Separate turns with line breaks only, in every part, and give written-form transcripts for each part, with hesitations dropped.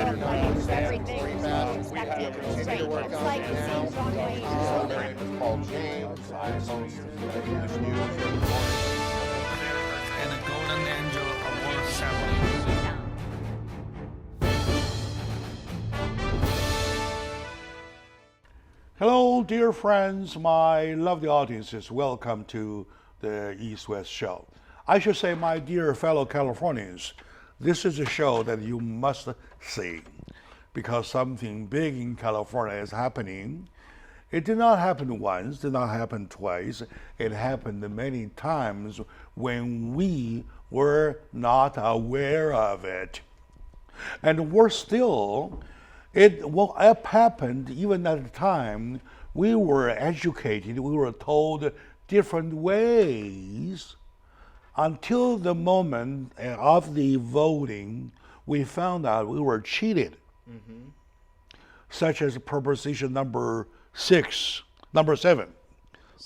aeroplanes, everything is expected. It's great. It's like seeing Broadway.
My name is Paul James. I'm host of the English News every morning.
And a Golden Angel Award ceremony.
Hello, dear friends, my lovely audiences. Welcome to the East West Show. I should say, my dear fellow Californians, this is a show that you must see because something big in California is happening. It did not happen once, did not happen twice. It happened many times when we were not aware of it. And worse still, it happened even at the time we were educated, we were told different ways until the moment of the voting, we found out we were cheated. Such as proposition number 7.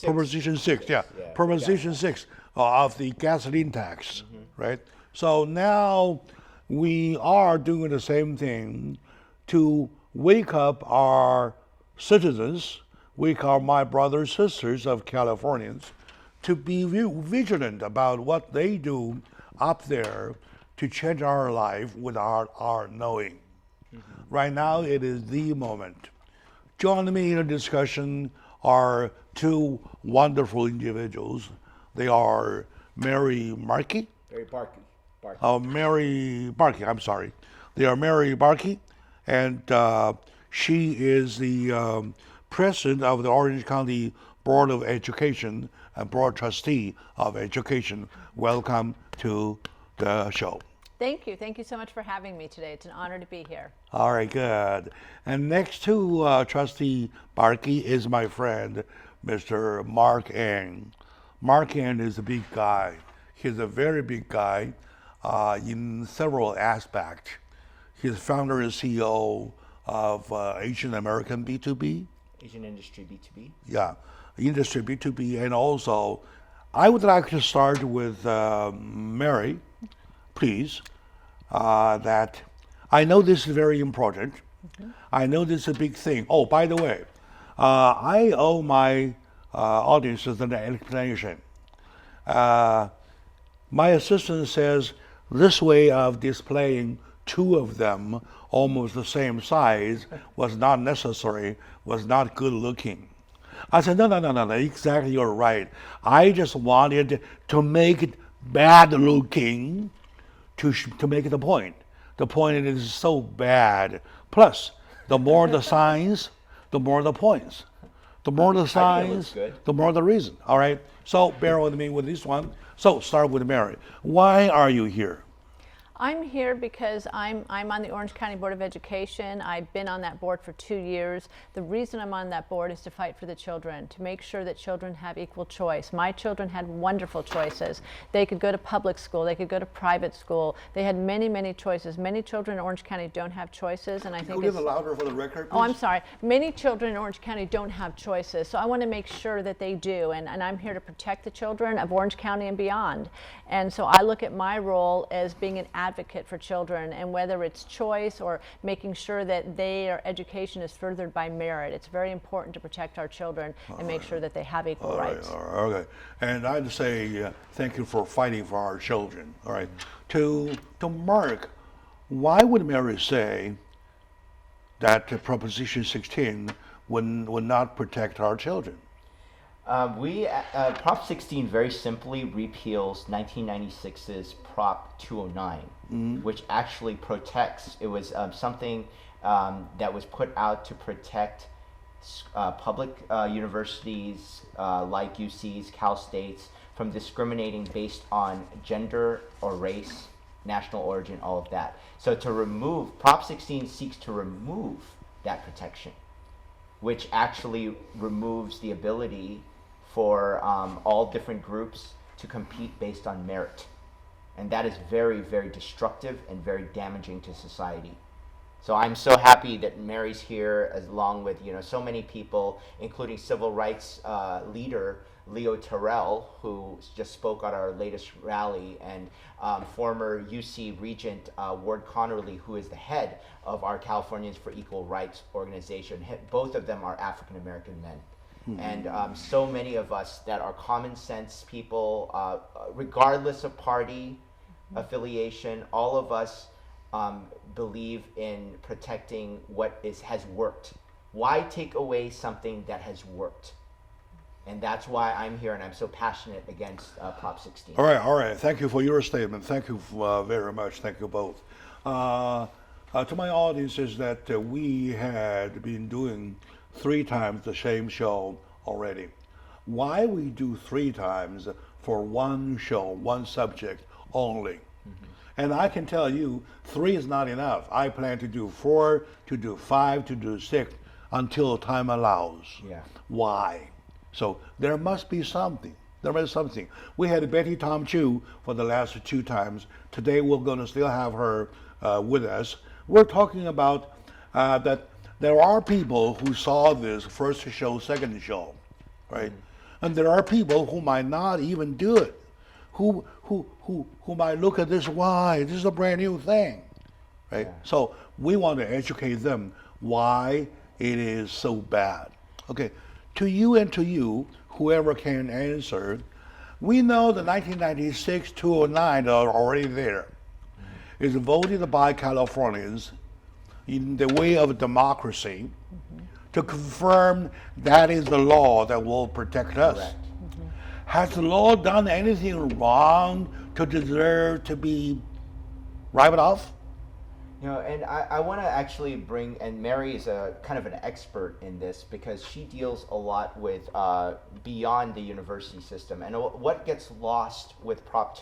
Proposition 6, yeah. Proposition 6 of the gasoline tax, right? So now we are doing the same thing to wake up our citizens, wake up my brothers and sisters of Californians, to be vigilant about what they do up there to change our life without our knowing. Right now, it is the moment. Joining me in the discussion are two wonderful individuals. They are Mary Barke. Mary Barke, I'm sorry. They are Mary Barke, and she is the president of the Orange County Board of Education and board trustee of education. Welcome to the show.
Thank you. Thank you so much for having me today. It's an honor to be here.
All right, good. And next to Trustee Barke is my friend, Mr. Marc. Marc is a big guy. He's a very big guy in several aspects. He's founder and CEO of Asian American B2B.
Asian Industry B2B.
Yeah, Industry B2B. And also, I would like to start with Mary, please, that I know this is very important. I know this is a big thing. Oh, by the way, I owe my audiences an explanation. My assistant says this way of displaying two of them almost the same size was not necessary, was not good looking. I said, no, exactly, you're right. I just wanted to make it bad looking to make it a point. The point is so bad. Plus, the more the signs, the more the points. The more the signs, the more the reason. All right? So bear with me with this one. So start with Mary. Why are you here?
I'm here because I'm on the Orange County Board of Education. I've been on that board for 2 years. The reason I'm on that board is to fight for the children, to make sure that children have equal choice. My children had wonderful choices. They could go to public school, they could go to private school. They had many, many choices. Many children in Orange County don't have choices, and I think
it's louder for the record, please?
Oh, I'm sorry. Many children in Orange County don't have choices, so I want to make sure that they do, and I'm here to protect the children of Orange County and beyond. And so I look at my role as being an advocate for children, and whether it's choice or making sure that their education is furthered by merit. It's very important to protect our children and make sure that they have equal rights.
Okay. And I'd say thank you for fighting for our children. All right. To Marc, why would Mary say that Proposition 16 would not protect our children?
Prop 16 very simply repeals 1996's Prop 209, which actually protects. It was something that was put out to protect public universities like UC's, Cal States, from discriminating based on gender or race, national origin, all of that. So to remove, Prop 16 seeks to remove that protection, which actually removes the ability for all different groups to compete based on merit. And that is very, very destructive and very damaging to society. So I'm so happy that Mary's here, as along with so many people, including civil rights leader Leo Terrell, who just spoke at our latest rally, and former UC Regent Ward Connerly, who is the head of our Californians for Equal Rights organization. Both of them are African American men. And so many of us that are common sense people, regardless of party affiliation, all of us believe in protecting what has worked. Why take away something that has worked? And that's why I'm here, and I'm so passionate against Prop 16.
All right. Thank you for your statement. Thank you very much. Thank you both. To my audience is that we had been doing 3 times the same show already. Why we do 3 times for one show, one subject only? And I can tell you, 3 is not enough. I plan to do 4, to do 5, to do 6, until time allows.
Yeah.
Why? So there must be something. There is something. We had Betty Tom Chu for the last 2 times. Today we're going to still have her with us. We're talking about that there are people who saw this first show, second show, right? And there are people who might not even do it, who might look at this, why? This is a brand new thing, right?
Yeah.
So we want to educate them why it is so bad. Okay, to you, whoever can answer, we know the 1996 209 are already there. Is voted by Californians in the way of democracy to confirm that is the law that will protect us.
Correct.
Has the law done anything wrong to deserve to be wiped off?
You know, and I want to actually bring, and Mary is a kind of an expert in this because she deals a lot with beyond the university system. And what gets lost with Prop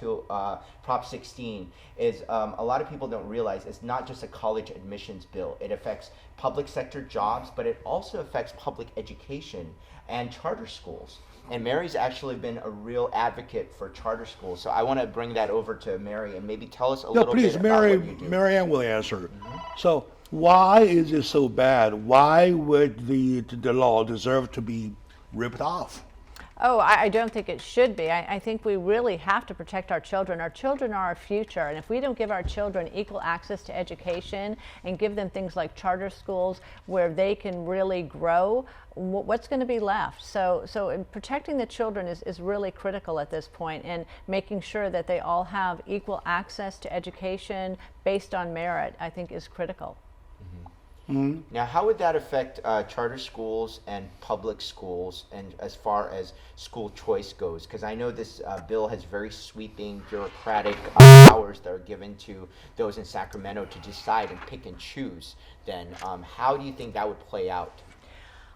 16 is a lot of people don't realize it's not just a college admissions bill. It affects public sector jobs, but it also affects public education and charter schools. And Mary's actually been a real advocate for charter schools. So I want to bring that over to Mary and maybe tell us a little bit about what you do.
Mary Ann will answer. So why is it so bad? Why would the law deserve to be ripped off?
Oh, I don't think it should be. I think we really have to protect our children. Our children are our future, and if we don't give our children equal access to education and give them things like charter schools where they can really grow, what's going to be left? So in protecting the children is really critical at this point, and making sure that they all have equal access to education based on merit, I think, is critical.
Now, how would that affect charter schools and public schools, and as far as school choice goes? Because I know this bill has very sweeping bureaucratic powers that are given to those in Sacramento to decide and pick and choose. Then how do you think that would play out?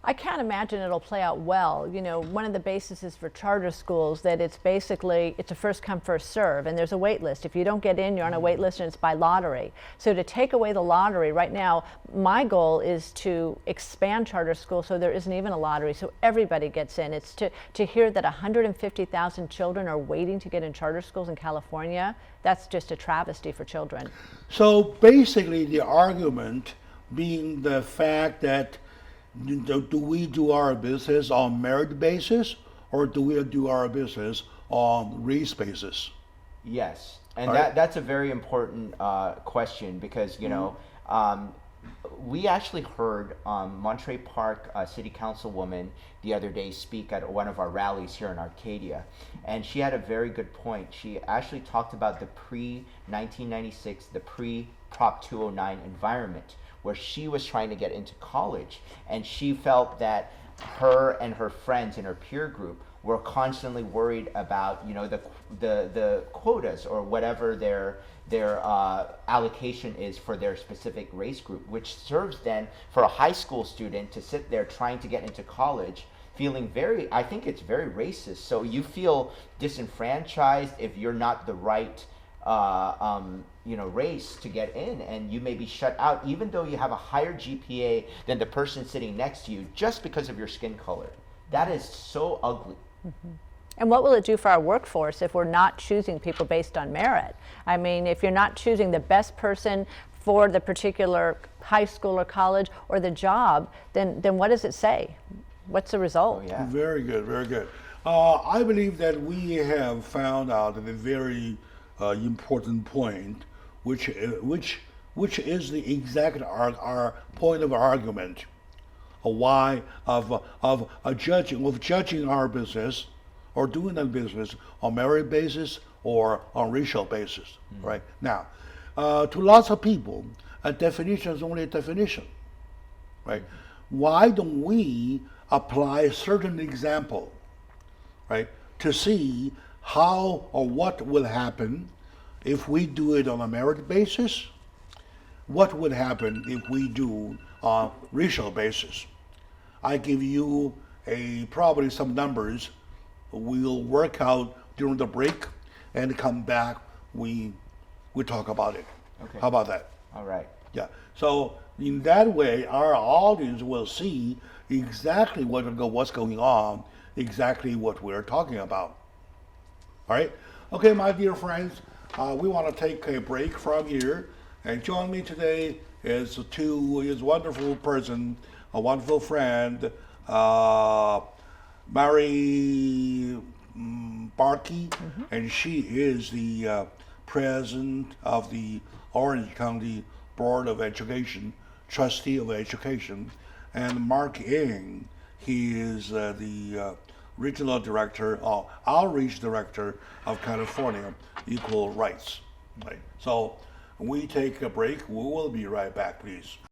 I can't imagine it'll play out well. You know, one of the bases is for charter schools that it's a first come, first serve, and there's a wait list. If you don't get in, you're on a wait list, and it's by lottery. So to take away the lottery, right now, my goal is to expand charter schools so there isn't even a lottery, so everybody gets in. It's to hear that 150,000 children are waiting to get in charter schools in California. That's just a travesty for children.
So basically the argument being the fact that do we do our business on merit basis, or do we do our business on race basis?
Yes, and
Right.
that's a very important question because, you know, we actually heard Monterey Park City Councilwoman the other day speak at one of our rallies here in Arcadia, and she had a very good point. She actually talked about the pre-1996, the pre-Prop 209 environment, where she was trying to get into college, and she felt that her and her friends in her peer group were constantly worried about, you know, the quotas or whatever their allocation is for their specific race group, which serves then for a high school student to sit there trying to get into college feeling I think it's very racist. So you feel disenfranchised if you're not the right race to get in, and you may be shut out even though you have a higher GPA than the person sitting next to you just because of your skin color. That is so ugly.
And what will it do for our workforce if we're not choosing people based on merit? I mean, if you're not choosing the best person for the particular high school or college or the job, then what does it say? What's the result?
Oh, yeah.
Very good, very good. I believe that we have found out a very important point, which is the exact our point of argument, why of judging our business, or doing that business on merit basis or on racial basis, right? Now, to lots of people, a definition is only a definition, right? Why don't we apply a certain example, right, to see how or what will happen if we do it on a merit basis? What would happen if we do on racial basis? I give you probably some numbers. We'll work out during the break, and come back. We talk about it.
Okay.
How about that?
All right.
Yeah. So in that way, our audience will see exactly what's going on, exactly what we're talking about. All right. Okay, my dear friends, we want to take a break from here, and join me today is wonderful person, a wonderful friend, Mary Barke, and she is the president of the Orange County Board of Education, trustee of education, and Marc, he is the regional director, outreach director of California Equal Rights. Right. So we take a break. We will be right back, please.